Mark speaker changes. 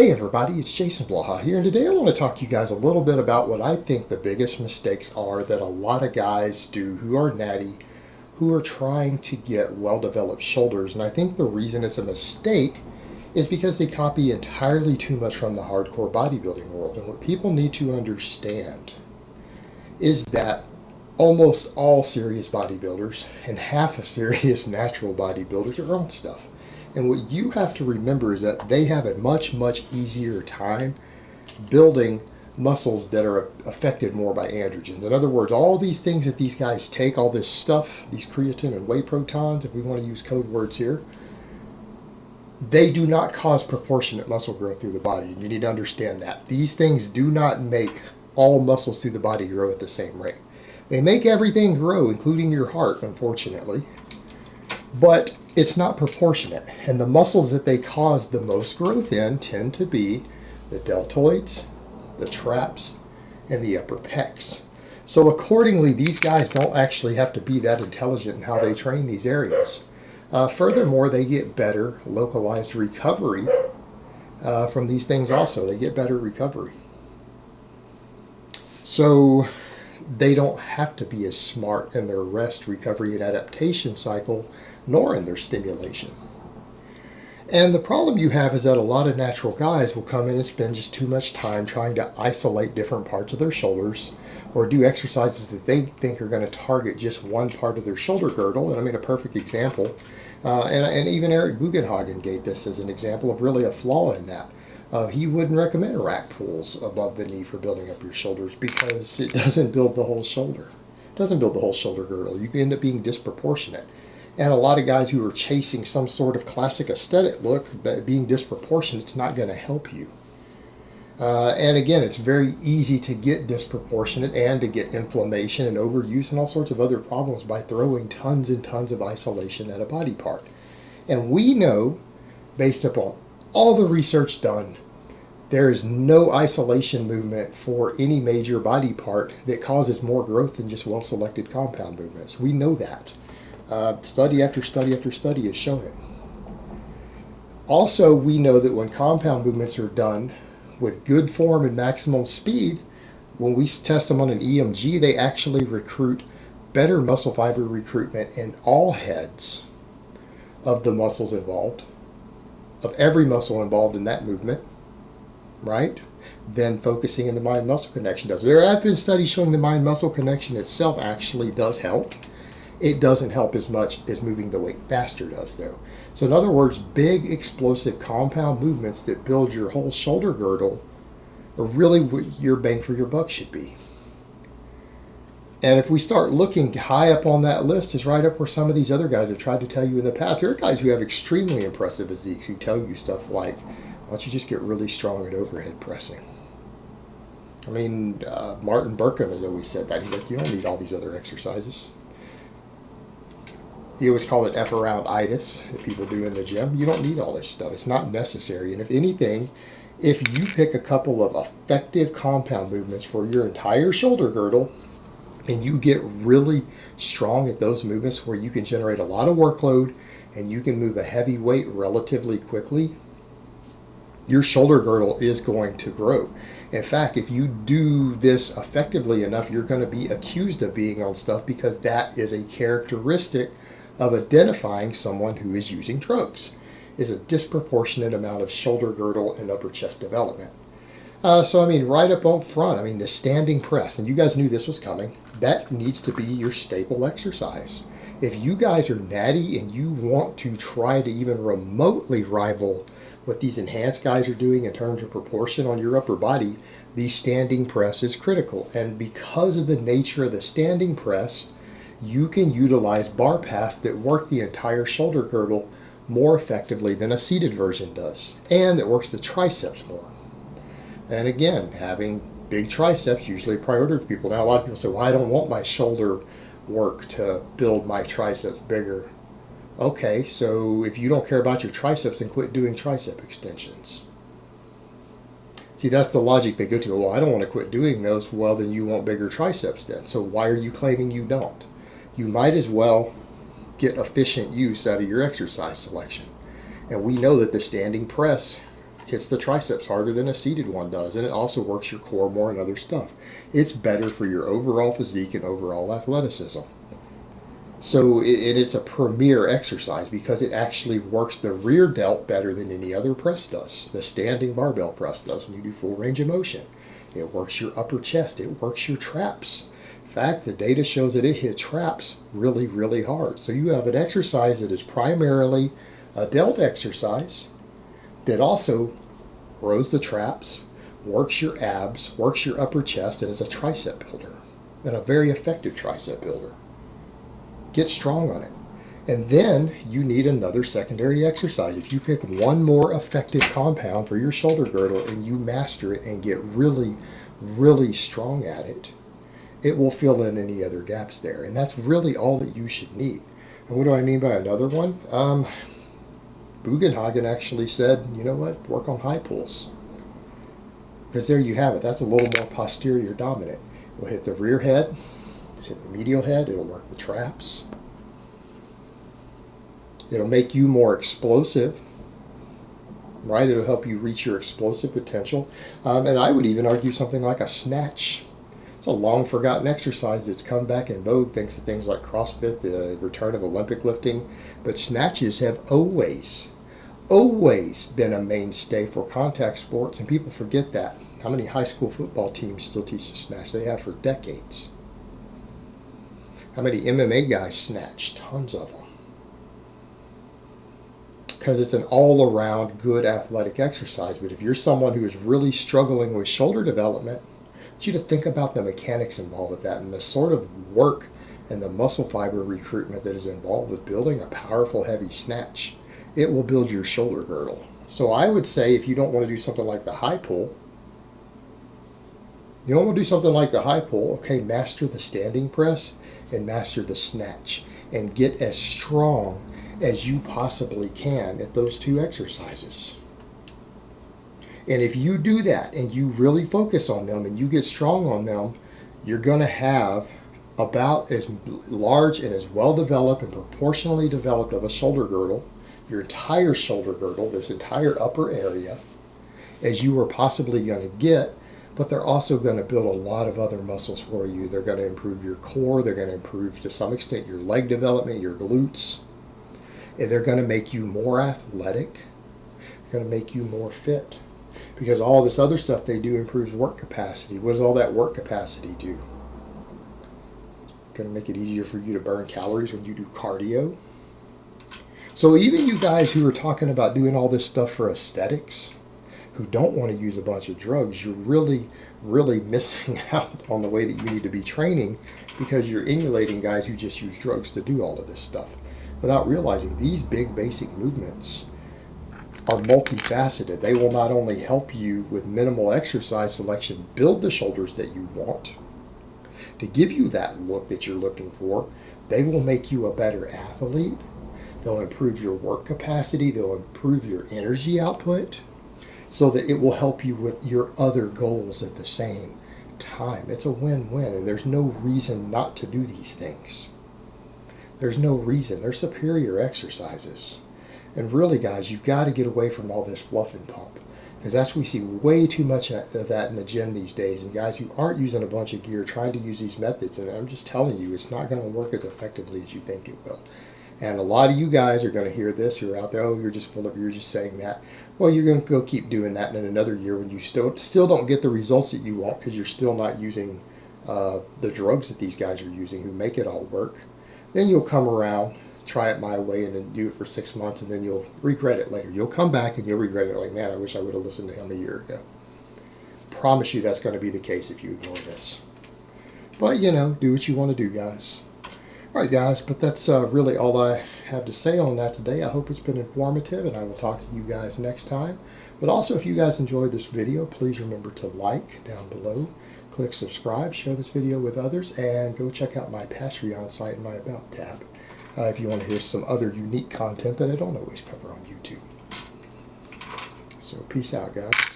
Speaker 1: Hey everybody, it's Jason Blaha here, and today I want to talk to you guys a little bit about what I think the biggest mistakes are that a lot of guys do who are natty, who are trying to get well-developed shoulders. And I think the reason it's a mistake is because they copy entirely too much from the hardcore bodybuilding world. And what people need to understand is that almost all serious bodybuilders and half of serious natural bodybuilders are on stuff. And what you have to remember is that they have a much, much easier time building muscles that are affected more by androgens. In other words, all these things that these guys take, all this stuff, these creatine and whey protons, if we want to use code words here, they do not cause proportionate muscle growth through the body. And you need to understand that. These things do not make all muscles through the body grow at the same rate. They make everything grow, including your heart, unfortunately. But it's not proportionate, and the muscles that they cause the most growth in tend to be the deltoids, the traps, and the upper pecs. So accordingly, these guys don't actually have to be that intelligent in how they train these areas. Furthermore, they get better localized recovery from these things also. They get better recovery. So they don't have to be as smart in their rest, recovery, and adaptation cycle, nor in their stimulation. And the problem you have is that a lot of natural guys will come in and spend just too much time trying to isolate different parts of their shoulders or do exercises that they think are going to target just one part of their shoulder girdle. And I mean, a perfect example, and even Eric Bugenhagen gave this as an example of really a flaw in that. He wouldn't recommend rack pulls above the knee for building up your shoulders because it doesn't build the whole shoulder. It doesn't build the whole shoulder girdle. You can end up being disproportionate. And a lot of guys who are chasing some sort of classic aesthetic look, being disproportionate, it's not going to help you. And again, it's very easy to get disproportionate and to get inflammation and overuse and all sorts of other problems by throwing tons and tons of isolation at a body part. And we know, based upon all the research done, there is no isolation movement for any major body part that causes more growth than just well-selected compound movements. We know that. Study after study after study has shown it. Also, we know that when compound movements are done with good form and maximum speed, when we test them on an EMG, they actually recruit better muscle fiber recruitment in all heads of the muscles involved, of every muscle involved in that movement, right, than focusing in the mind-muscle connection does. There have been studies showing the mind-muscle connection itself actually does help. It doesn't help as much as moving the weight faster does, though. So in other words, big, explosive compound movements that build your whole shoulder girdle are really what your bang for your buck should be. And if we start looking high up on that list, is right up where some of these other guys have tried to tell you in the past. There are guys who have extremely impressive physiques who tell you stuff like, why don't you just get really strong at overhead pressing? I mean, Martin Burkham has always said that. He's like, you don't need all these other exercises. He always called it F-around-itis that people do in the gym. You don't need all this stuff. It's not necessary. And if anything, if you pick a couple of effective compound movements for your entire shoulder girdle, and you get really strong at those movements where you can generate a lot of workload and you can move a heavy weight relatively quickly, your shoulder girdle is going to grow. In fact, if you do this effectively enough, you're going to be accused of being on stuff because that is a characteristic of identifying someone who is using drugs, is a disproportionate amount of shoulder girdle and upper chest development. So, I mean, right up on front, I mean, the standing press, and you guys knew this was coming, that needs to be your staple exercise. If you guys are natty and you want to try to even remotely rival what these enhanced guys are doing in terms of proportion on your upper body, the standing press is critical. And because of the nature of the standing press, you can utilize bar paths that work the entire shoulder girdle more effectively than a seated version does, and that works the triceps more. And again, having big triceps usually a priority for people. Now, a lot of people say, well, I don't want my shoulder work to build my triceps bigger. Okay, so if you don't care about your triceps, then quit doing tricep extensions. See, that's the logic they go to. Well, I don't want to quit doing those. Well, then you want bigger triceps then. So why are you claiming you don't? You might as well get efficient use out of your exercise selection. And we know that the standing press hits the triceps harder than a seated one does, and it also works your core more and other stuff. It's better for your overall physique and overall athleticism. So it's a premier exercise because it actually works the rear delt better than any other press does. The standing barbell press does when you do full range of motion. It works your upper chest. It works your traps. In fact, the data shows that it hits traps really, really hard. So you have an exercise that is primarily a delt exercise that also grows the traps, works your abs, works your upper chest, and is a tricep builder, and a very effective tricep builder. Get strong on it. And then you need another secondary exercise. If you pick one more effective compound for your shoulder girdle and you master it and get really, really strong at it, it will fill in any other gaps there. And that's really all that you should need. And what do I mean by another one? Bugenhagen actually said, you know what, work on high pulls. Because there you have it. That's a little more posterior dominant. It'll hit the rear head, hit the medial head, it'll work the traps. It'll make you more explosive, right? It'll help you reach your explosive potential. And I would even argue something like a snatch. It's a long forgotten exercise that's come back in vogue thanks to things like CrossFit, the return of Olympic lifting. But snatches have always been a mainstay for contact sports, and people forget that. How many high school football teams still teach the snatch? They have for decades. How many MMA guys snatch? Tons of them. Because it's an all-around good athletic exercise. But if you're someone who is really struggling with shoulder development, I want you to think about the mechanics involved with that and the sort of work and the muscle fiber recruitment that is involved with building a powerful, heavy snatch. It will build your shoulder girdle. So I would say if you don't want to do something like the high pull, okay, master the standing press and master the snatch and get as strong as you possibly can at those two exercises. And if you do that and you really focus on them and you get strong on them, you're going to have about as large and as well developed and proportionally developed of a shoulder girdle, your entire shoulder girdle, this entire upper area, as you are possibly going to get. But they're also going to build a lot of other muscles for you. They're going to improve your core. They're going to improve, to some extent, your leg development, your glutes. And they're going to make you more athletic. They're going to make you more fit. Because all this other stuff they do improves work capacity. What does all that work capacity do? It's going to make it easier for you to burn calories when you do cardio. So even you guys who are talking about doing all this stuff for aesthetics, who don't want to use a bunch of drugs, you're really, really missing out on the way that you need to be training because you're emulating guys who just use drugs to do all of this stuff without realizing these big basic movements are multifaceted. They will not only help you with minimal exercise selection build the shoulders that you want to give you that look that you're looking for. They will make you a better athlete. They'll improve your work capacity. They'll improve your energy output, so that it will help you with your other goals at the same time. It's a win-win, and there's no reason not to do these things. There's no reason. They're superior exercises. And really, guys, you've got to get away from all this fluff and pump, because that's we see way too much of that in the gym these days, and guys who aren't using a bunch of gear trying to use these methods, and I'm just telling you, it's not going to work as effectively as you think it will. And a lot of you guys are going to hear this. You're out there, oh, you're just saying that. Well, you're going to go keep doing that in another year when you still don't get the results that you want because you're still not using the drugs that these guys are using who make it all work. Then you'll come around, try it my way, and then do it for 6 months, and then you'll regret it later. You'll come back and you'll regret it like, man, I wish I would have listened to him a year ago. Promise you that's going to be the case if you ignore this. But, do what you want to do, guys. All right, guys, but that's really all I have to say on that today. I hope it's been informative, and I will talk to you guys next time. But also, if you guys enjoyed this video, please remember to like down below, click subscribe, share this video with others, and go check out my Patreon site and my About tab if you want to hear some other unique content that I don't always cover on YouTube. So peace out, guys.